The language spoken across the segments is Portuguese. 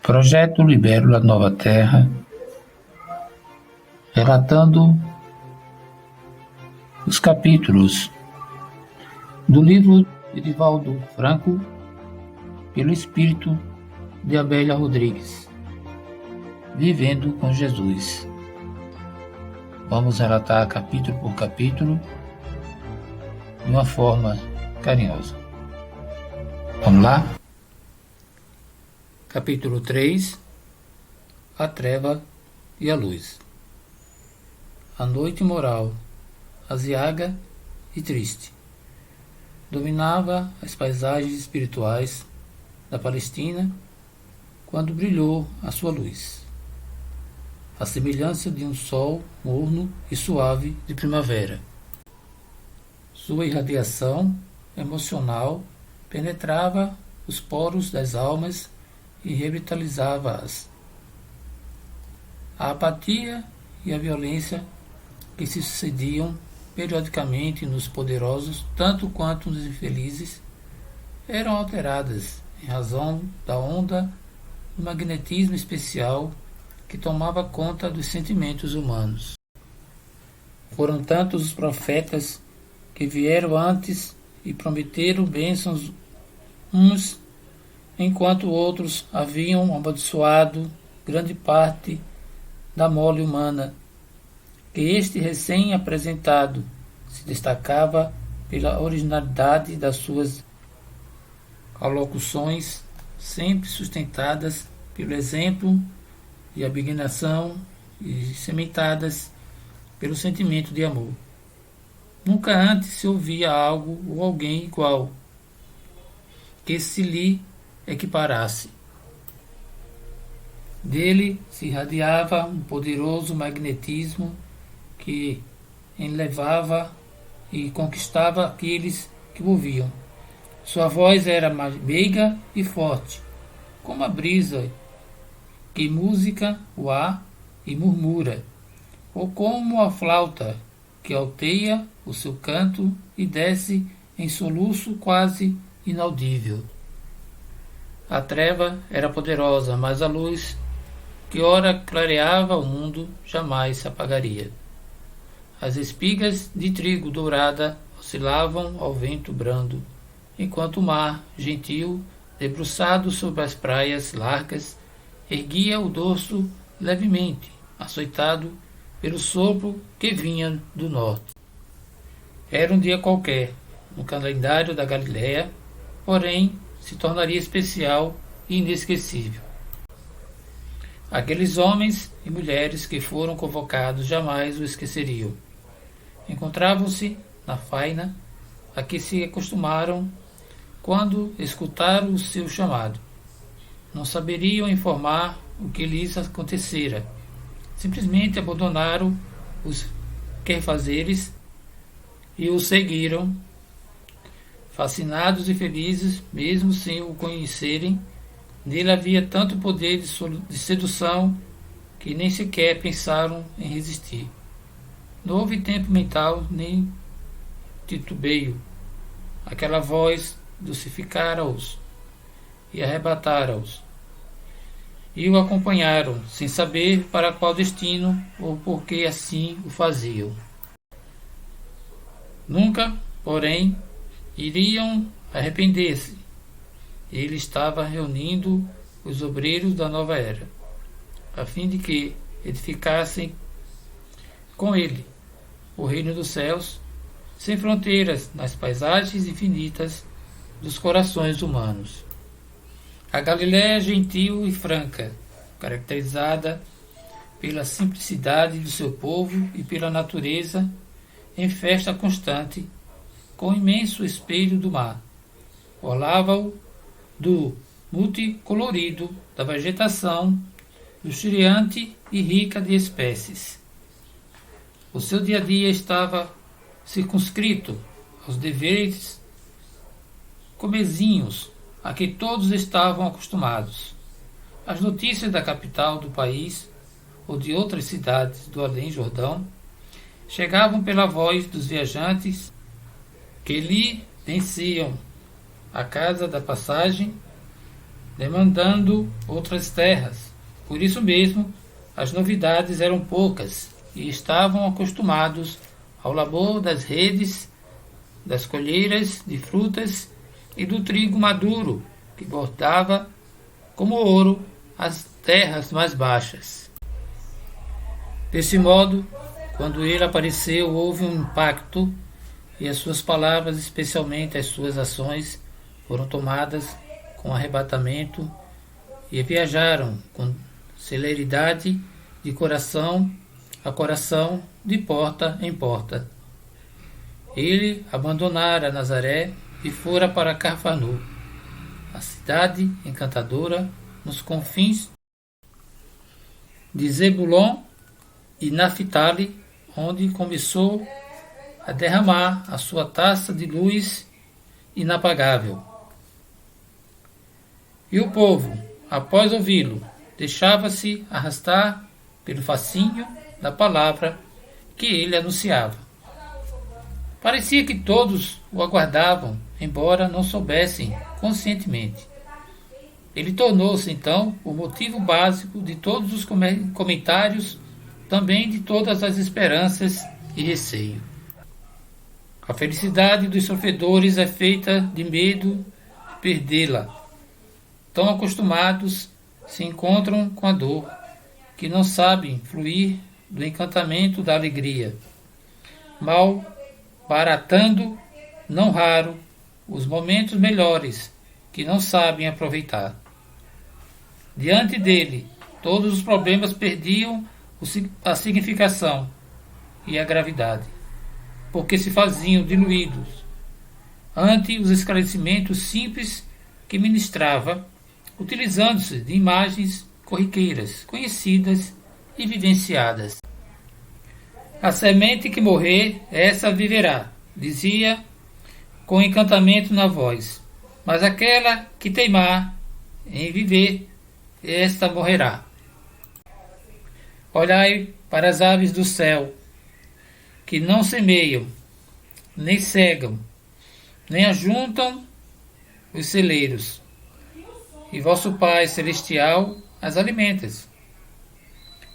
Projeto Libélula Nova Terra, relatando os capítulos do livro de Divaldo Franco, pelo espírito de Abélia Rodrigues, Vivendo com Jesus. Vamos relatar capítulo por capítulo de uma forma carinhosa. Vamos lá? Capítulo 3: A treva e a luz. A noite moral, aziaga e triste, dominava as paisagens espirituais da Palestina quando brilhou a sua luz, a semelhança de um sol morno e suave de primavera. Sua irradiação emocional penetrava os poros das almas e revitalizava-as. A apatia e a violência que se sucediam periodicamente nos poderosos, tanto quanto nos infelizes, eram alteradas em razão da onda do magnetismo especial que tomava conta dos sentimentos humanos. Foram tantos os profetas que vieram antes e prometeram bênçãos uns, enquanto outros haviam amaldiçoado grande parte da mole humana, que este recém-apresentado se destacava pela originalidade das suas alocuções, sempre sustentadas pelo exemplo e abnegação e sementadas pelo sentimento de amor. Nunca antes se ouvia algo ou alguém igual, que se lhe equiparasse. Dele se irradiava um poderoso magnetismo que enlevava e conquistava aqueles que o ouviam. Sua voz era meiga e forte, como a brisa que música o ar e murmura, ou como a flauta que alteia o seu canto e desce em soluço quase inaudível. A treva era poderosa, mas a luz que ora clareava o mundo jamais se apagaria. As espigas de trigo dourada oscilavam ao vento brando, enquanto o mar, gentil, debruçado sobre as praias largas, erguia o dorso levemente, açoitado pelo sopro que vinha do norte. Era um dia qualquer, no calendário da Galileia, porém se tornaria especial e inesquecível. Aqueles homens e mulheres que foram convocados jamais o esqueceriam. Encontravam-se na faina a que se acostumaram quando escutaram o seu chamado. Não saberiam informar o que lhes acontecera. Simplesmente abandonaram os querfazeres e o seguiram, fascinados e felizes, mesmo sem o conhecerem. Nele havia tanto poder de sedução que nem sequer pensaram em resistir. Não houve tempo mental nem titubeio. Aquela voz dulcificara-os e arrebatara-os, e o acompanharam, sem saber para qual destino ou por que assim o faziam. Nunca, porém, iriam arrepender-se. Ele estava reunindo os obreiros da nova era, a fim de que edificassem com ele o reino dos céus, sem fronteiras, nas paisagens infinitas dos corações humanos. A Galiléia gentil e franca, caracterizada pela simplicidade do seu povo e pela natureza em festa constante, com o imenso espelho do mar, orlava-o do multicolorido da vegetação, luxuriante e rica de espécies. O seu dia a dia estava circunscrito aos deveres comezinhos a que todos estavam acostumados. As notícias da capital do país ou de outras cidades do além-Jordão chegavam pela voz dos viajantes que lhe venciam a casa da passagem demandando outras terras. Por isso mesmo, as novidades eram poucas e estavam acostumados ao labor das redes, das colheiras de frutas e do trigo maduro, que bordava como ouro as terras mais baixas. Desse modo, quando ele apareceu, houve um impacto e as suas palavras, especialmente as suas ações, foram tomadas com arrebatamento e viajaram com celeridade de coração a coração, de porta em porta. Ele abandonara Nazaré e fora para Cafarnaum, a cidade encantadora nos confins de Zebulon e Naphtali, onde começou a derramar a sua taça de luz inapagável. E o povo, após ouvi-lo, deixava-se arrastar pelo fascínio da palavra que ele anunciava. Parecia que todos o aguardavam, embora não soubessem conscientemente. Ele tornou-se, então, o motivo básico de todos os comentários, também de todas as esperanças e receio. A felicidade dos sofredores é feita de medo de perdê-la. Tão acostumados se encontram com a dor, que não sabem fluir do encantamento da alegria, mal baratando, não raro, os momentos melhores, que não sabem aproveitar. Diante dele, todos os problemas perdiam a significação e a gravidade, porque se faziam diluídos ante os esclarecimentos simples que ministrava, utilizando-se de imagens corriqueiras, conhecidas e vivenciadas. A semente que morrer, essa viverá, dizia com encantamento na voz, mas aquela que teimar em viver, esta morrerá. Olhai para as aves do céu, que não semeiam, nem cegam, nem ajuntam os celeiros, e vosso Pai Celestial as alimenta.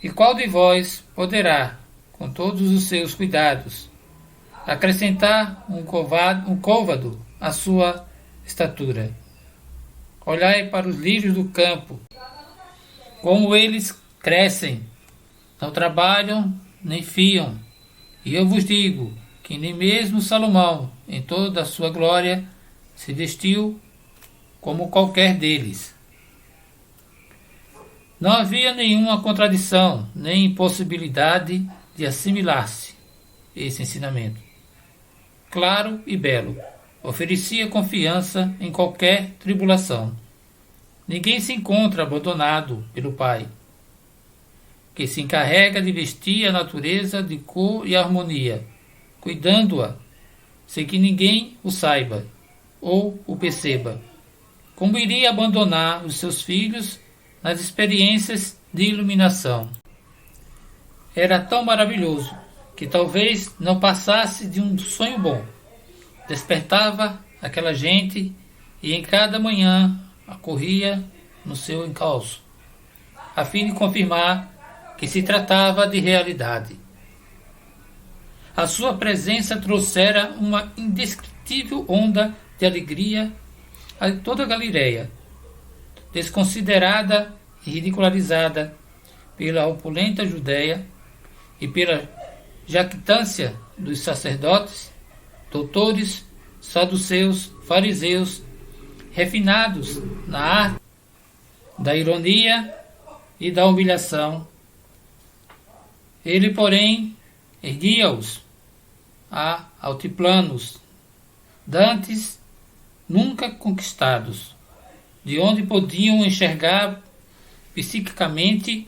E qual de vós poderá, com todos os seus cuidados, acrescentar um côvado à sua estatura? Olhai para os lírios do campo, como eles crescem, não trabalham nem fiam, e eu vos digo que nem mesmo Salomão, em toda a sua glória, se vestiu como qualquer deles. Não havia nenhuma contradição, nem impossibilidade de assimilar-se esse ensinamento. Claro e belo, oferecia confiança em qualquer tribulação. Ninguém se encontra abandonado pelo Pai, que se encarrega de vestir a natureza de cor e harmonia, cuidando-a, sem que ninguém o saiba ou o perceba. Como iria abandonar os seus filhos nas experiências de iluminação? Era tão maravilhoso que talvez não passasse de um sonho bom. Despertava aquela gente e em cada manhã acorria no seu encalço, a fim de confirmar que se tratava de realidade. A sua presença trouxera uma indescritível onda de alegria a toda a Galileia, desconsiderada e ridicularizada pela opulenta Judéia e pela jactância dos sacerdotes, doutores, saduceus, fariseus, refinados na arte da ironia e da humilhação. Ele, porém, erguia-os a altiplanos, dantes nunca conquistados, de onde podiam enxergar psiquicamente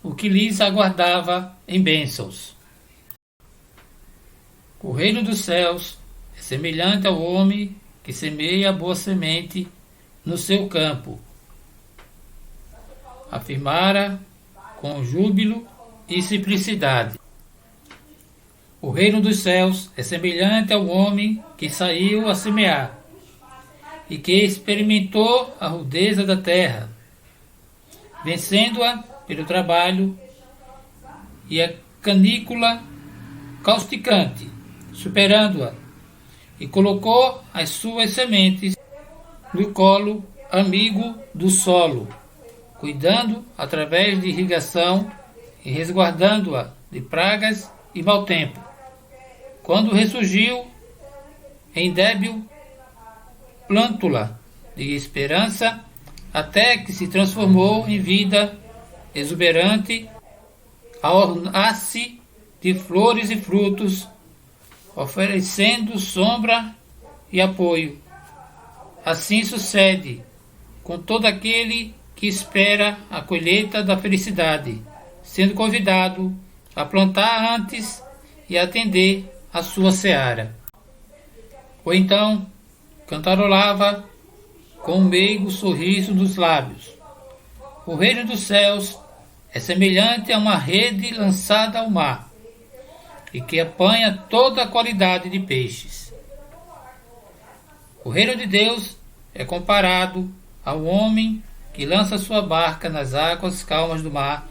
o que lhes aguardava em bênçãos. O reino dos céus é semelhante ao homem que semeia a boa semente no seu campo. Afirmara com júbilo e simplicidade. O reino dos céus é semelhante ao homem que saiu a semear. e que experimentou a rudeza da terra, vencendo-a pelo trabalho e a canícula causticante, superando-a, e colocou as suas sementes no colo amigo do solo, cuidando através de irrigação e resguardando-a de pragas e mau tempo. Quando ressurgiu em débil plântula de esperança, até que se transformou em vida exuberante, a ornar-se de flores e frutos, oferecendo sombra e apoio. Assim sucede com todo aquele que espera a colheita da felicidade, sendo convidado a plantar antes e atender a sua seara. Ou então cantarolava com um meigo sorriso nos lábios: o reino dos céus é semelhante a uma rede lançada ao mar, e que apanha toda a qualidade de peixes. O reino de Deus é comparado ao homem que lança sua barca nas águas calmas do mar,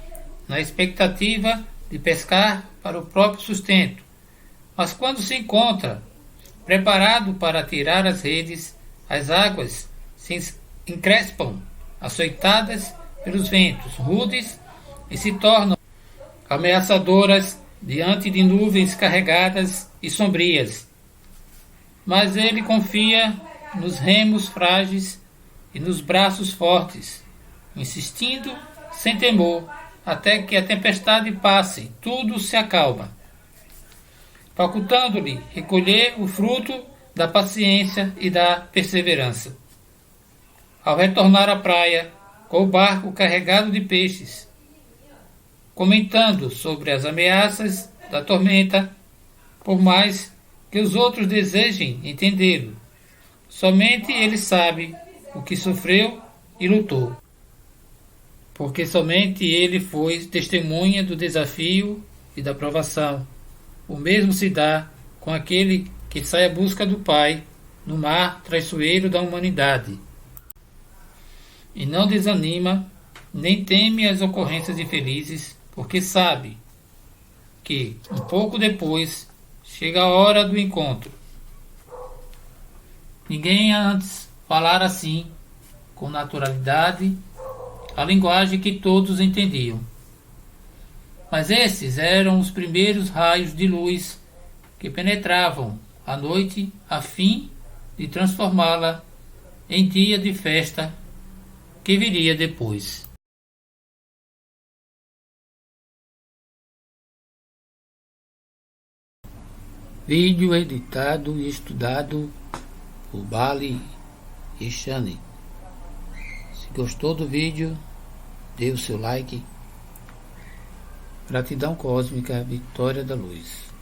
na expectativa de pescar para o próprio sustento. Mas quando se encontra preparado para tirar as redes, as águas se encrespam, açoitadas pelos ventos rudes, e se tornam ameaçadoras diante de nuvens carregadas e sombrias. Mas ele confia nos remos frágeis e nos braços fortes, insistindo sem temor, até que a tempestade passe, tudo se acalma, facultando-lhe recolher o fruto da paciência e da perseverança. Ao retornar à praia, com o barco carregado de peixes, comentando sobre as ameaças da tormenta, por mais que os outros desejem entendê-lo, somente ele sabe o que sofreu e lutou, porque somente ele foi testemunha do desafio e da provação. O mesmo se dá com aquele que sai à busca do Pai no mar traiçoeiro da humanidade, e não desanima nem teme as ocorrências infelizes, porque sabe que, um pouco depois, chega a hora do encontro. Ninguém antes falara assim, com naturalidade, a linguagem que todos entendiam. Mas esses eram os primeiros raios de luz que penetravam a noite a fim de transformá-la em dia de festa que viria depois. Vídeo editado e estudado por Bali e Shani. Se gostou do vídeo, dê o seu like. Gratidão cósmica, Vitória da Luz.